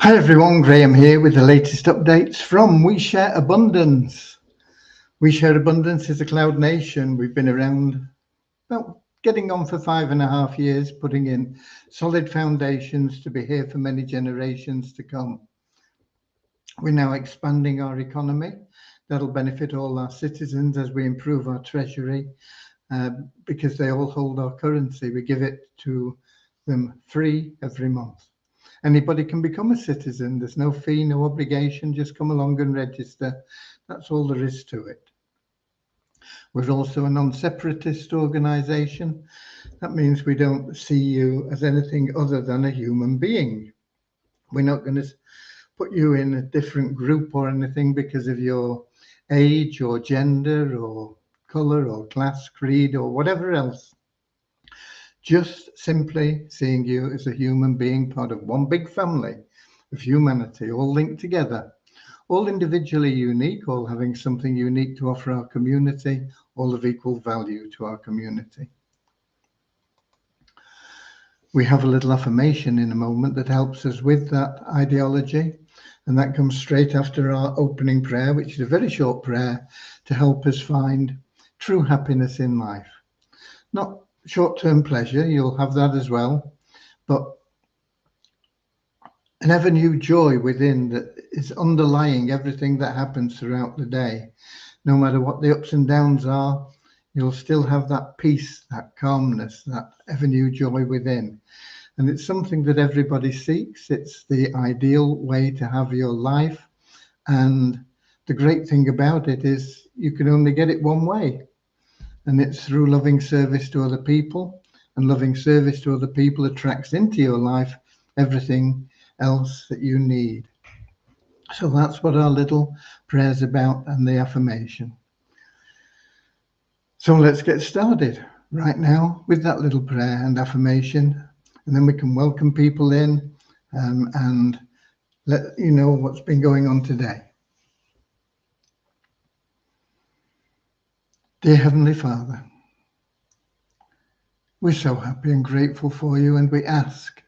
Hi everyone, Graham here with the latest updates from We Share Abundance. We Share Abundance is a cloud nation. We've been around about getting on for 5.5 years, putting in solid foundations to be here for many generations to come. We're now expanding our economy. That'll benefit all our citizens as we improve our treasury because they all hold our currency. We give it to them free every month. Anybody can become a citizen. There's no fee, no obligation. Just come along and register. That's all there is to it. We're also a non-separatist organisation. That means we don't see you as anything other than a human being. We're not going to put you in a different group or anything because of your age or gender or colour or class, creed or whatever else. Just simply seeing you as a human being, part of one big family of humanity, all linked together, all individually unique, all having something unique to offer our community, all of equal value to our community. We have a little affirmation in a moment that helps us with that ideology, and that comes straight after our opening prayer, which is a very short prayer to help us find true happiness in life. Not short-term pleasure, you'll have that as well, but an ever new joy within that is underlying everything that happens throughout the day. No matter what the ups and downs are, you'll still have that peace, that calmness, that ever new joy within. And it's something that everybody seeks. It's the ideal way to have your life. And the great thing about it is you can only get it one way. And it's through loving service to other people, and loving service to other people attracts into your life everything else that you need. So that's what our little prayer's about and the affirmation. So let's get started right now with that little prayer and affirmation, and then we can welcome people in and let you know what's been going on today. Dear Heavenly Father, we're so happy and grateful for you, and we ask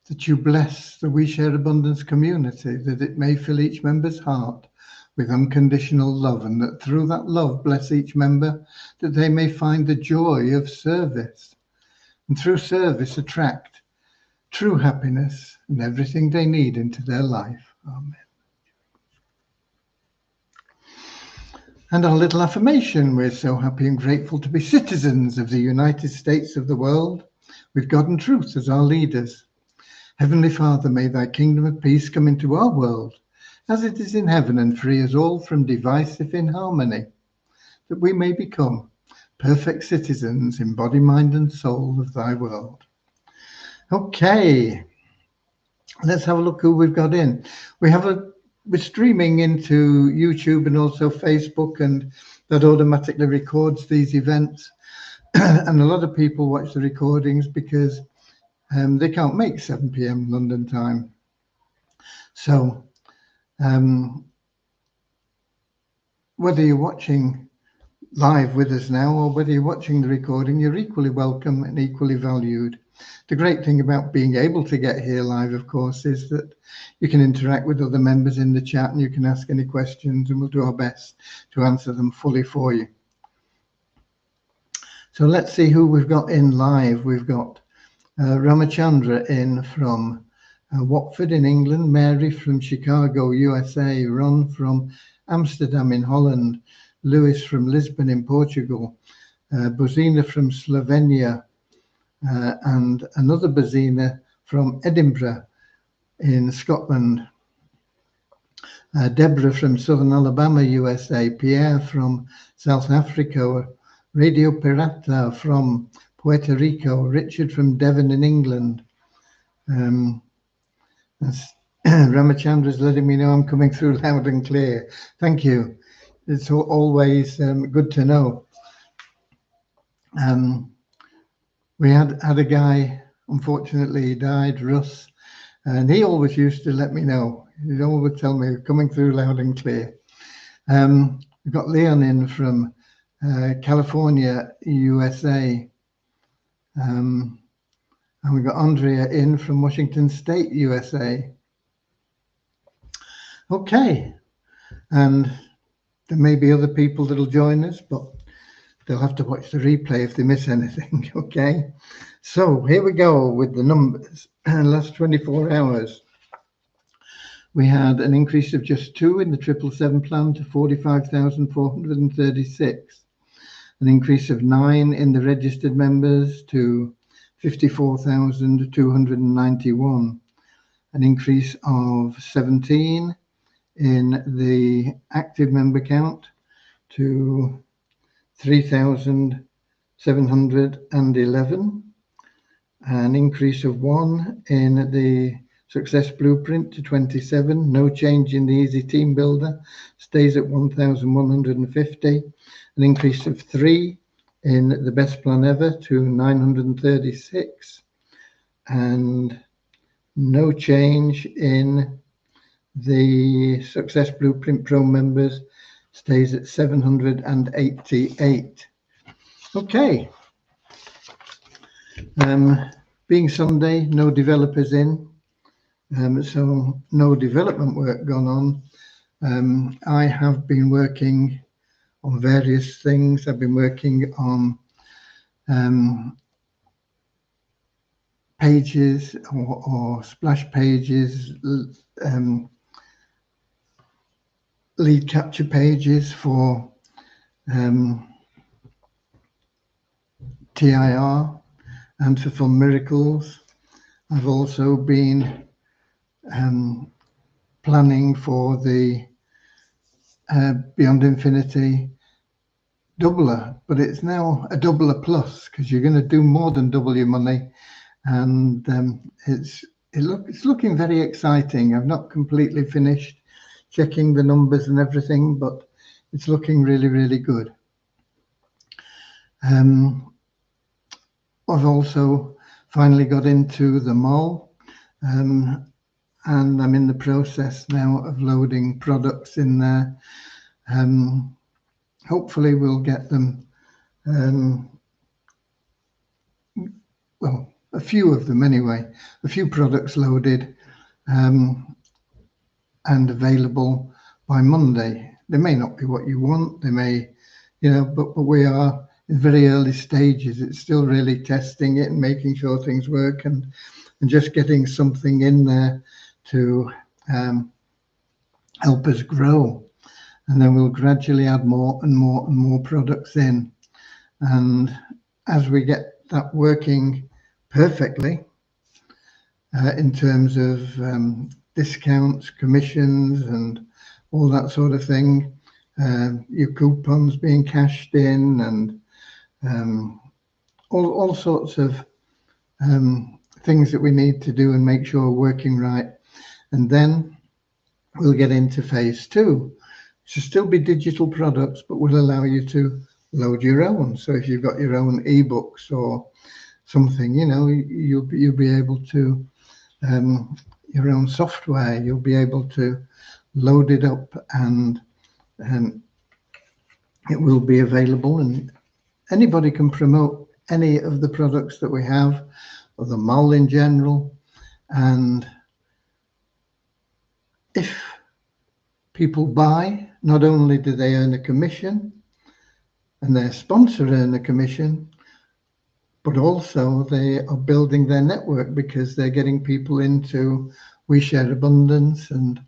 that you bless the We Share Abundance community, that it may fill each member's heart with unconditional love, and that through that love bless each member, that they may find the joy of service, and through service attract true happiness and everything they need into their life. Amen. And our little affirmation: we're so happy and grateful to be citizens of the United States of the world, with God and truth as our leaders. Heavenly Father, may thy kingdom of peace come into our world, as it is in heaven, and free us all from divisive inharmony, that we may become perfect citizens in body, mind, and soul of thy world. Okay, let's have a look who we've got in. We're streaming into YouTube and also Facebook, and that automatically records these events. And a lot of people watch the recordings because they can't make 7 p.m. London time. So whether you're watching live with us now or whether you're watching the recording, you're equally welcome and equally valued. The great thing about being able to get here live, of course, is that you can interact with other members in the chat and you can ask any questions, and we'll do our best to answer them fully for you. So let's see who we've got in live. We've got Ramachandra in from Watford in England, Mary from Chicago, USA, Ron from Amsterdam in Holland, Lewis from Lisbon in Portugal, Bozina from Slovenia, and another Bozina from Edinburgh in Scotland, Deborah from Southern Alabama, USA, Pierre from South Africa, Radio Pirata from Puerto Rico, Richard from Devon in England. Ramachandra's letting me know I'm coming through loud and clear. Thank you. It's always good to know. We had a guy, unfortunately, he died, Russ, and he always used to let me know. He'd always tell me, coming through loud and clear. We've got Leon in from California, USA. And we've got Andrea in from Washington State, USA. Okay, and there may be other people that'll join us, but they'll have to watch the replay if they miss anything. Okay, so here we go with the numbers. Last 24 hours, we had an increase of just 2 in the 777 plan to 45,436, an increase of 9 in the registered members to 54,291, an increase of 17 in the active member count to 3,711, an increase of 1 in the success blueprint to 27, no change in the easy team builder, stays at 1,150, an increase of 3 in the best plan ever to 936, and no change in the Success Blueprint Pro members, stays at 788. Okay. Being Sunday, no developers in, so no development work gone on. I have been working on various things. I've been working on pages or splash pages, lead capture pages for TIR and for Fun Miracles. I've also been planning for the Beyond Infinity doubler, but it's now a doubler plus because you're going to do more than double your money, and it's looking very exciting. I've not completely finished checking the numbers and everything, but it's looking really, really good. I've also finally got into the mall, and I'm in the process now of loading products in there. Hopefully we'll get them, well, a few of them anyway, a few products loaded and available by Monday. They may not be what you want, they may, but we are in very early stages. It's still really testing it and making sure things work, and just getting something in there to help us grow. And then we'll gradually add more and more and more products in. And as we get that working perfectly, in terms of discounts, commissions, and all that sort of thing, your coupons being cashed in, and all sorts of things that we need to do and make sure we're working right. And then we'll get into phase 2. To still be digital products, but will allow you to load your own. So if you've got your own ebooks or something, you'll be able to, your own software, you'll be able to load it up, and it will be available, and anybody can promote any of the products that we have, or the mall in general. And if people buy, not only do they earn a commission and their sponsor earn a commission, but also they are building their network because they're getting people into We Share Abundance, and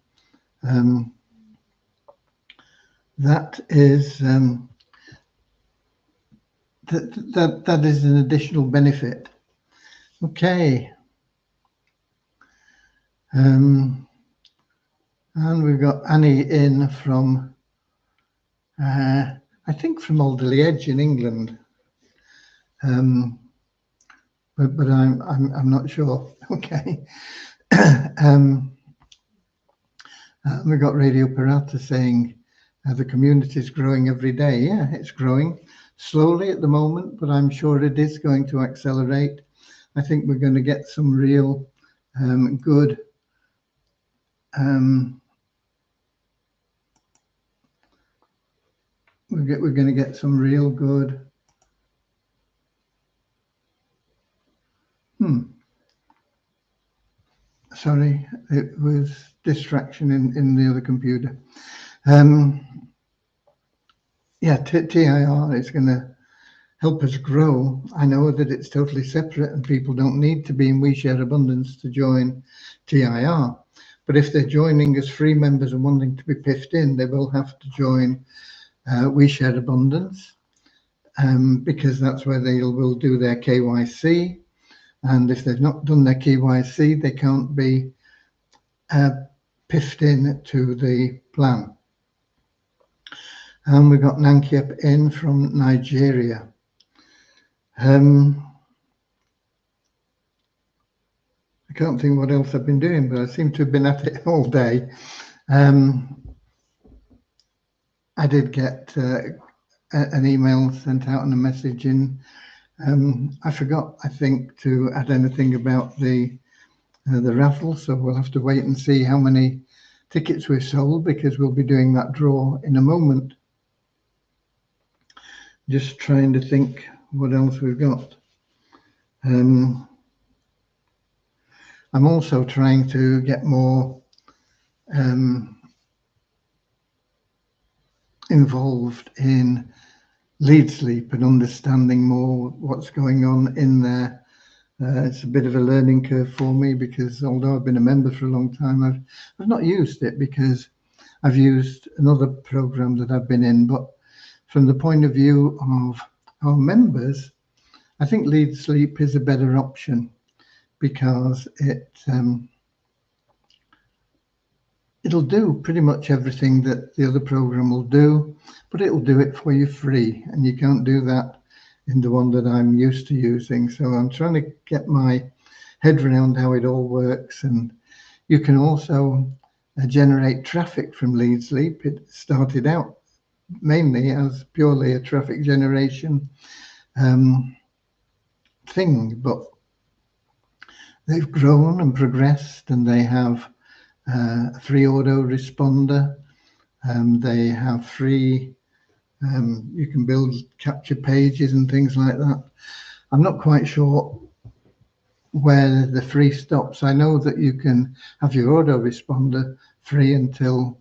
that is that is an additional benefit. Okay, and we've got Annie in from I think from Alderley Edge in England, but I'm not sure. Okay. We've got Radio Pirata saying the community is growing every day. Yeah, it's growing slowly at the moment, but I'm sure it is going to accelerate. I think we're going to get some real good we're going to get some real good sorry, it was distraction in the other computer. Yeah, TIR is going to help us grow. I know that it's totally separate and people don't need to be in We Share Abundance to join TIR. But if they're joining as free members and wanting to be piffed in, they will have to join We Share Abundance, because that's where they will do their KYC. And if they've not done their KYC, they can't be piffed in to the plan. And we've got Nankiep in from Nigeria. I can't think what else I've been doing, but I seem to have been at it all day. I did get an email sent out and a message in. I forgot, I think, to add anything about the raffle, so we'll have to wait and see how many tickets we've sold, because we'll be doing that draw in a moment. Just trying to think what else we've got. I'm also trying to get more involved in lead sleep and understanding more what's going on in there. It's a bit of a learning curve for me, because although I've been a member for a long time, I've not used it, because I've used another program that I've been in. But from the point of view of our members, I think lead sleep is a better option, because it'll do pretty much everything that the other program will do, but it'll do it for you free, and you can't do that in the one that I'm used to using. So I'm trying to get my head around how it all works. And you can also generate traffic from lead sleep. It started out mainly as purely a traffic generation thing, but they've grown and progressed, and they have a free autoresponder. They have free, you can build capture pages and things like that. I'm not quite sure where the free stops. I know that you can have your autoresponder free until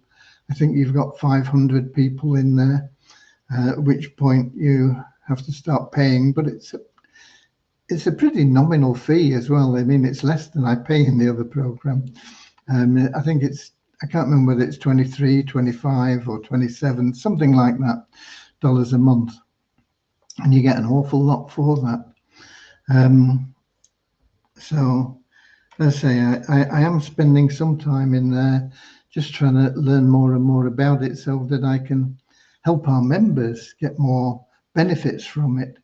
I think you've got 500 people in there, at which point you have to start paying. But it's a pretty nominal fee as well. I mean, it's less than I pay in the other program. I think I can't remember whether it's 23, 25 or 27, something like that, dollars a month. And you get an awful lot for that. So let's say I am spending some time in there just trying to learn more and more about it, so that I can help our members get more benefits from it.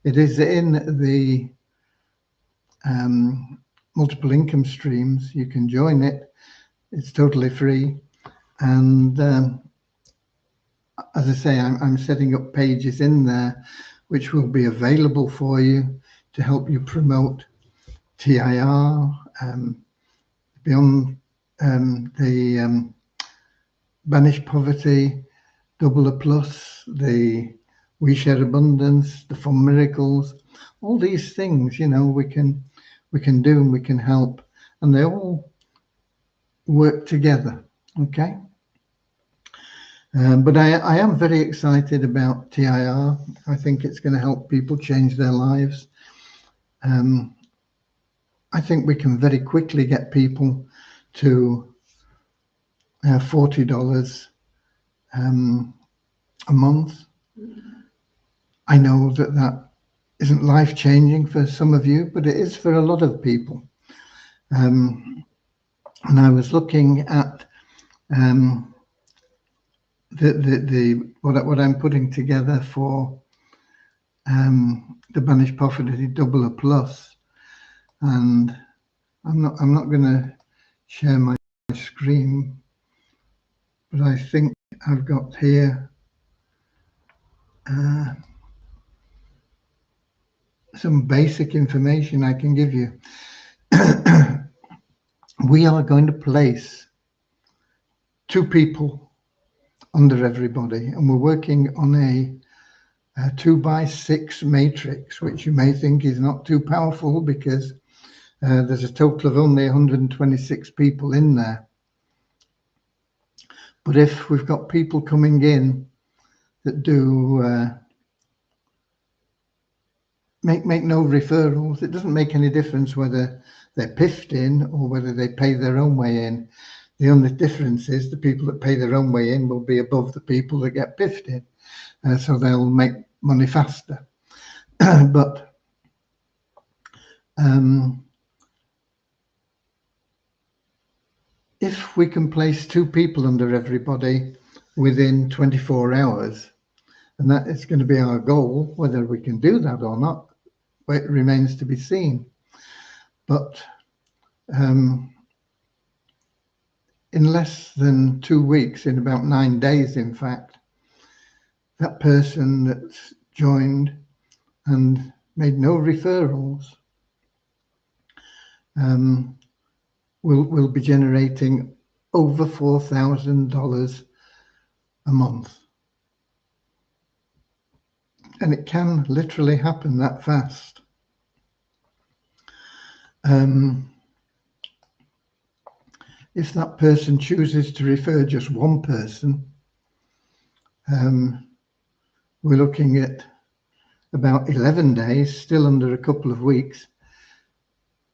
It is in the multiple income streams. You can join it. It's totally free. And as I say, I'm setting up pages in there which will be available for you to help you promote TIR, beyond the Banish Poverty, Double a Plus, the We Share Abundance, the Fun Miracles, all these things, you know, we can do and we can help, and they all work together. Okay. But I am very excited about TIR. I think it's going to help people change their lives. I think we can very quickly get people to $40 a month. I know that isn't life-changing for some of you, but it is for a lot of people. And I was looking at what I'm putting together for the Banish Poverty Double a Plus, and I'm not going to share my screen, but I think I've got here some basic information I can give you. We are going to place 2 people under everybody, and we're working on a 2x6 matrix, which you may think is not too powerful, because there's a total of only 126 people in there. But if we've got people coming in that do make no referrals, it doesn't make any difference whether they're piffed in or whether they pay their own way in. The only difference is the people that pay their own way in will be above the people that get piffed in, so they'll make money faster. But if we can place 2 people under everybody within 24 hours, and that is going to be our goal, whether we can do that or not, it remains to be seen. But in less than 2 weeks, in about 9 days, in fact, that person that's joined and made no referrals will be generating over $4,000 a month. And it can literally happen that fast. If that person chooses to refer just one person, we're looking at about 11 days, still under a couple of weeks,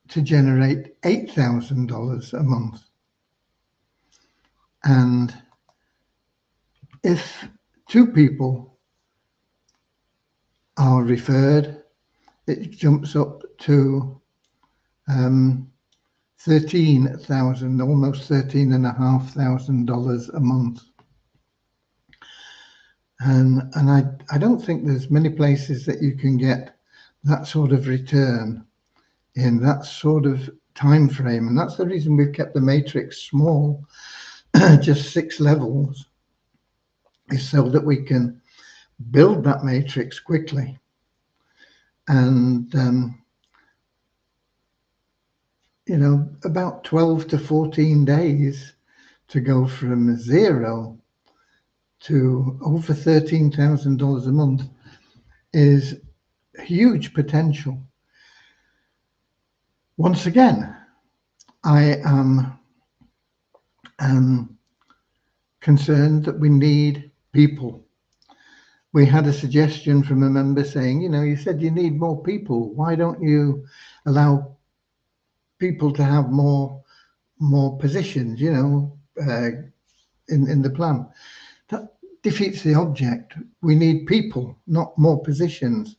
to generate $8,000 a month. And if 2 people are referred, it jumps up to $13,000, almost $13,500 a month. And I don't think there's many places that you can get that sort of return in that sort of time frame. And that's the reason we've kept the matrix small, just 6 levels, is so that we can build that matrix quickly. And about 12 to 14 days to go from 0 to over $13,000 a month is huge potential. Once again, I am concerned that we need people. We had a suggestion from a member saying, you said you need more people. Why don't you allow people to have more positions, in the plan? That defeats the object. We need people, not more positions.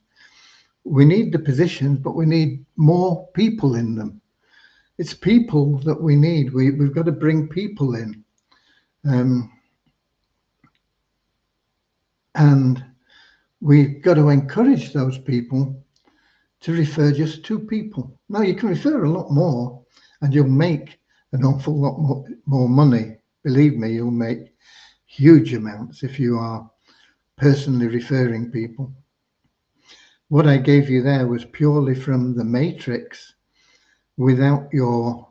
We need the positions, but we need more people in them. It's people that we need. We've got to bring people in. And we've got to encourage those people to refer just 2 people. Now, you can refer a lot more and you'll make an awful lot more money. Believe me, you'll make huge amounts if you are personally referring people. What I gave you there was purely from the matrix without your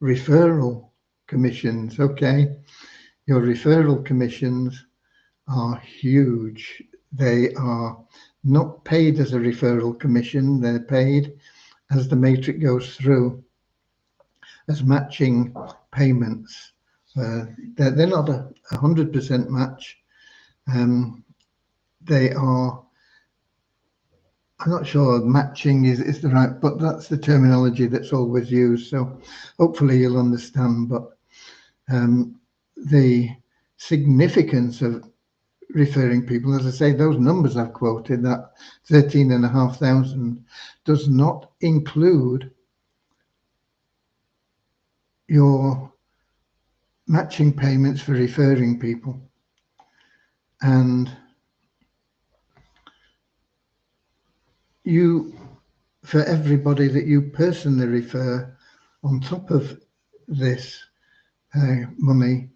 referral commissions, okay? Your referral commissions are huge. They are not paid as a referral commission. They're paid as the matrix goes through as matching payments. They're not a 100% match. They are, I'm not sure matching is the right, but that's the terminology that's always used. So hopefully you'll understand. But the significance of referring people, as I say, those numbers I've quoted, that 13,500, does not include your matching payments for referring people. And for everybody that you personally refer on top of this money,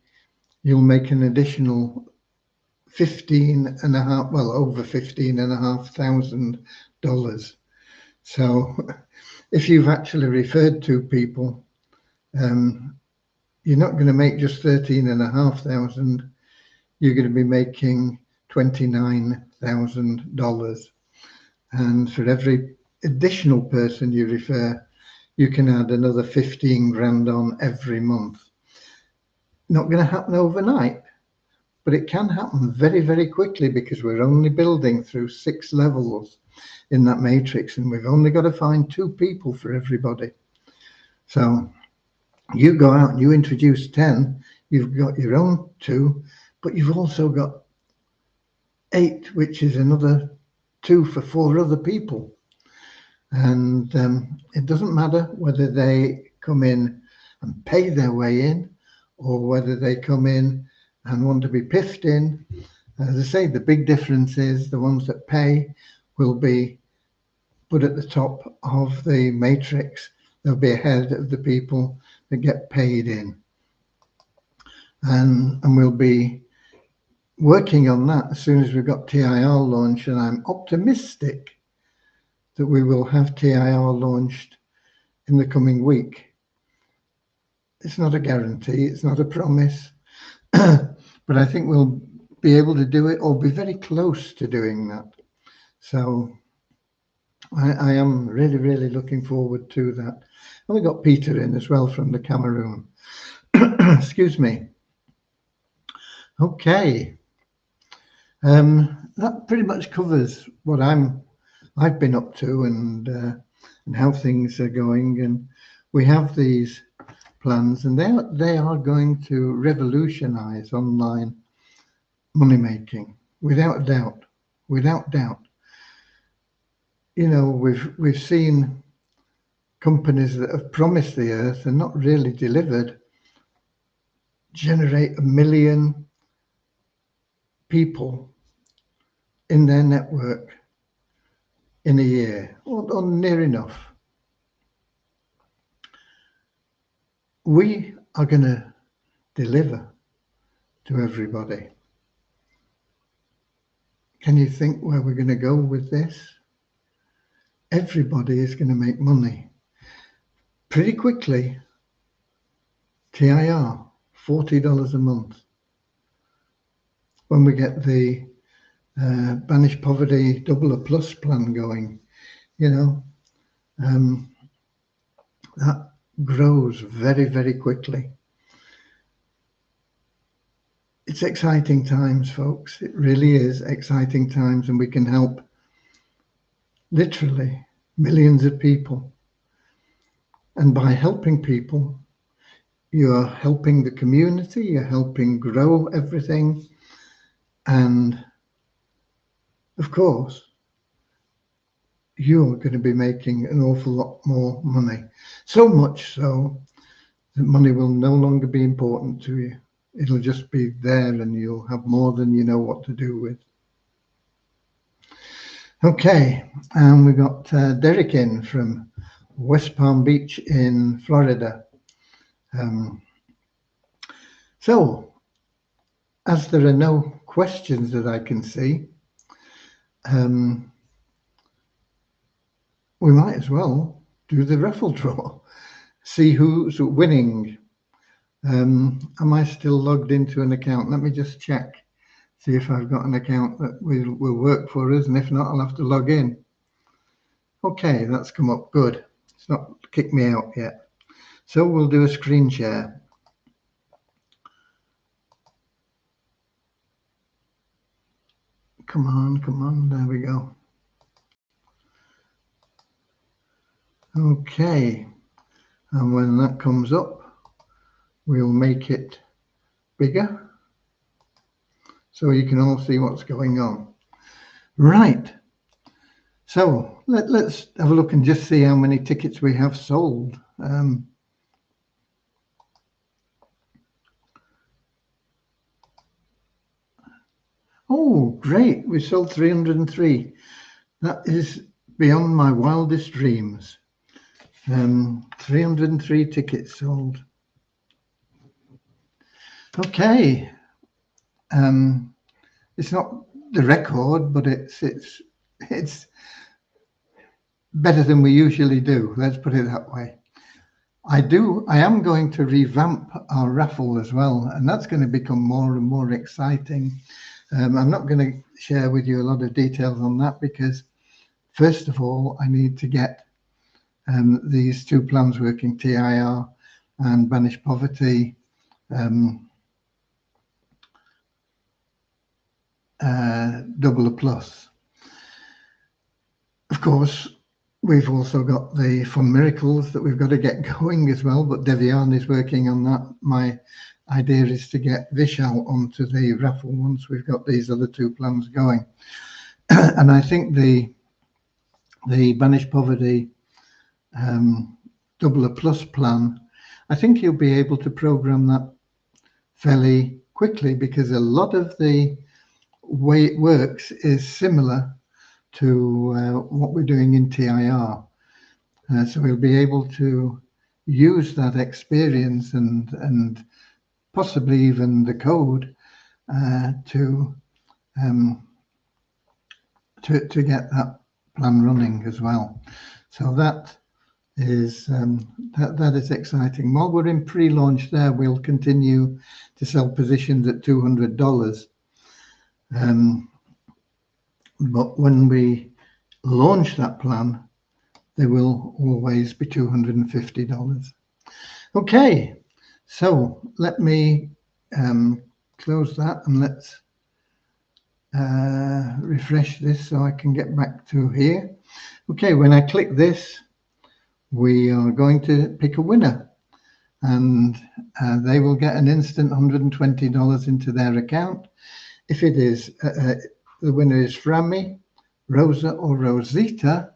you'll make an additional over $15,500. So if you've actually referred 2 people, you're not going to make just $13,500. You're going to be making $29,000. And for every additional person you refer, you can add another 15 grand on every month. Not going to happen overnight, but it can happen very, very quickly because we're only building through 6 levels in that matrix, and we've only got to find 2 people for everybody. So you go out and you introduce 10, you've got your own 2, but you've also got 8, which is another 2 for 4 other people. And it doesn't matter whether they come in and pay their way in or whether they come in and want to be piffed in. As I say, the big difference is the ones that pay will be put at the top of the matrix. They'll be ahead of the people that get paid in. And we'll be working on that as soon as we've got TIR launched, and I'm optimistic that we will have TIR launched in the coming week. It's not a guarantee, it's not a promise, but I think we'll be able to do it or be very close to doing that. So I am really, really looking forward to that. And we got Peter in as well from the Cameroon. Excuse me. Okay. That pretty much covers what I've been up to and how things are going. And we have these plans, and they are going to revolutionize online money making, without doubt, without doubt. You know, we've seen companies that have promised the earth and not really delivered generate 1 million people in their network in a year, or near enough. We are going to deliver to everybody. Can you think where we're going to go with this? Everybody is going to make money pretty quickly. TIR, $40 a month. When we get the Banish Poverty Double a Plus plan going, you know, that grows very, very quickly. It's exciting times, folks. It really is exciting times, and we can help literally millions of people. And by helping people, you're helping the community, you're helping grow everything. And of course, you're going to be making an awful lot more money. So much so that money will no longer be important to you. It'll just be there, and you'll have more than you know what to do with. Okay, and we got Derek in from West Palm Beach in Florida. So, as there are no questions that I can see, we might as well do the raffle draw, see who's winning. Am I still logged into an account? Let me just check, see if I've got an account that will work for us, and if not, I'll have to log in. Okay, that's come up, good. It's not kicked me out yet. So we'll do a screen share. Come on, there we go. Okay, and when that comes up, we'll make it bigger so you can all see what's going on. Right, so let's have a look and just see how many tickets we have sold. Oh, great, we sold 303. That is beyond my wildest dreams. 303 tickets sold. Okay, it's not the record, but it's better than we usually do. Let's put it that way. I am going to revamp our raffle as well, and that's going to become more and more exciting. I'm not going to share with you a lot of details on that because, first of all, I need to get these 2 plans working, TIR and Banish Poverty, Double a Plus. Of course, we've also got the Fun Miracles that we've got to get going as well, but Devian is working on that. My idea is to get Vishal onto the raffle once we've got these other two plans going. And I think the Banish Poverty Double a Plus plan, I think you'll be able to program that fairly quickly, because a lot of the way it works is similar to what we're doing in TIR. So we'll be able to use that experience and possibly even the code to get that plan running as well. So that is that is exciting. While we're in pre-launch there, we'll continue to sell positions at $200. But when we launch that plan, they will always be $250. Okay, so let me close that and let's refresh this so I can get back to here. Okay, when I click this, we are going to pick a winner, and they will get an instant $120 into their account. If it is the winner is Frammy, Rosa, or Rosita,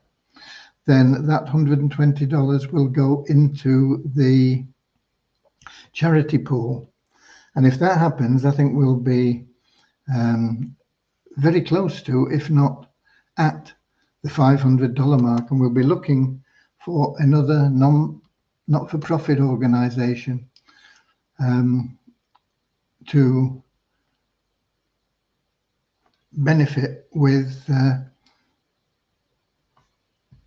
then that $120 will go into the charity pool. And if that happens, I think we'll be very close to, if not at, the $500 mark, and we'll be looking for another not-for-profit organization to benefit with that.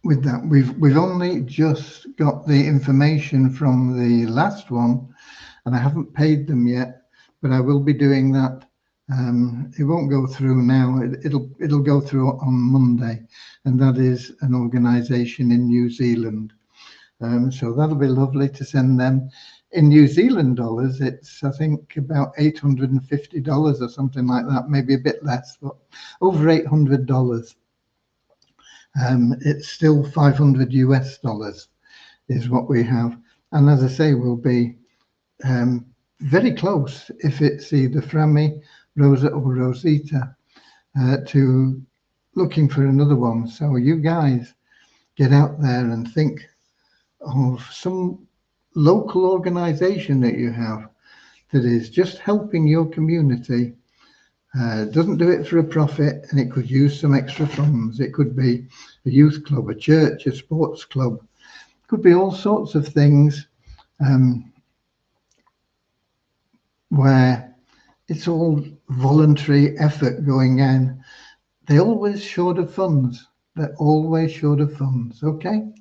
We've only just got the information from the last one, and I haven't paid them yet, but I will be doing that. It won't go through now. It'll go through on Monday, and that is an organization in New Zealand. So that'll be lovely to send them. In New Zealand dollars, it's, I think, about $850 or something like that, maybe a bit less, but over $800. It's still 500 US dollars is what we have. And as I say, we'll be very close, if it's either Frammy, Rosa, or Rosita, to looking for another one. So you guys get out there and think of some local organization that you have that is just helping your community. Doesn't do it for a profit, and it could use some extra funds. It could be a youth club, a church, a sports club. It could be all sorts of things where it's all voluntary effort going in. They're always short of funds. They're always short of funds. Okay,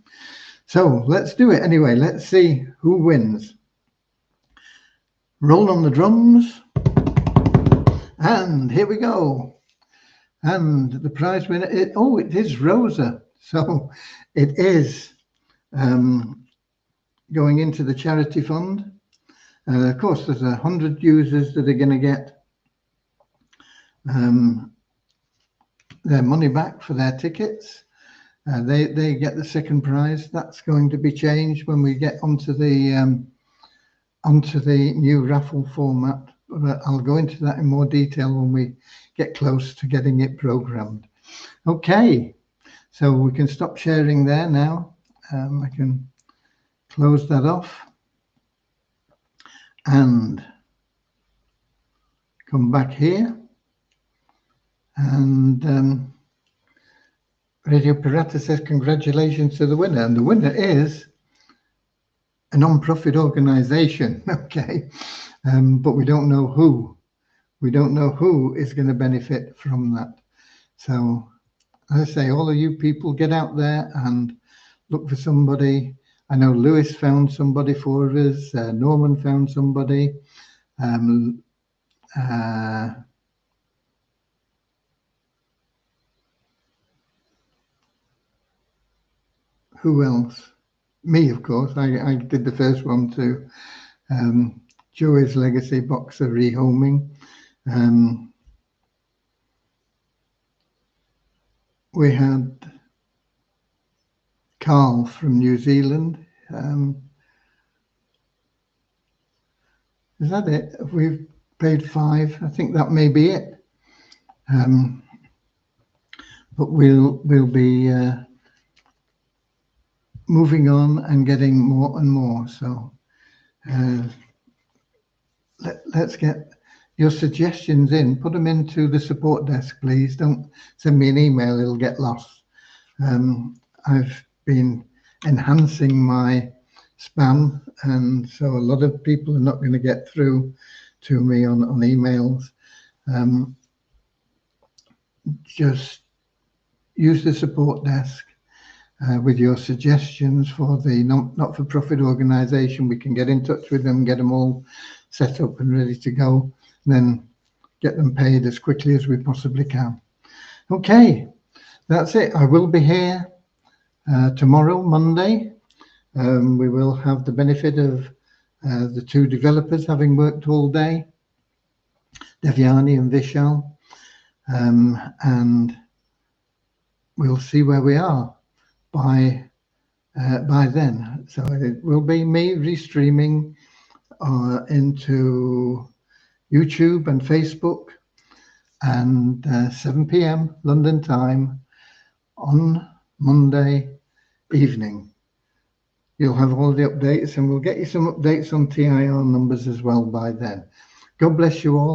so let's do it anyway. Let's see who wins. Roll on the drums. And here we go. And the prize winner, it is Rosa. So it is going into the charity fund. Of course, there's 100 users that are going to get their money back for their tickets. They get the second prize. That's going to be changed when we get onto the new raffle format. But I'll go into that in more detail when we get close to getting it programmed. Okay, so we can stop sharing there now. I can close that off and come back here. And Radio Pirata says congratulations to the winner. And the winner is a non-profit organization. Okay. But we don't know who. We don't know who is going to benefit from that. So, as I say, all of you people get out there and look for somebody. I know Lewis found somebody for us. Norman found somebody. Who else? Me, of course. I did the first one too. Joey's Legacy Boxer Rehoming. we had Carl from New Zealand. Is that it? We've paid 5. I think that may be it. But we'll be moving on and getting more and more. So let's get your suggestions in. Put them into the support desk, please. Don't send me an email, it'll get lost. I've been enhancing my spam, and so a lot of people are not going to get through to me on emails. Just use the support desk with your suggestions for the not-for-profit organisation. We can get in touch with them, get them all set up and ready to go, and then get them paid as quickly as we possibly can. Okay, that's it. I will be here tomorrow, Monday. We will have the benefit of the 2 developers having worked all day, Devyani and Vishal, and we'll see where we are by then. So it will be me restreaming into YouTube and Facebook, and 7 p.m. London time on Monday evening. You'll have all the updates, and we'll get you some updates on TIR numbers as well by then. God bless you all.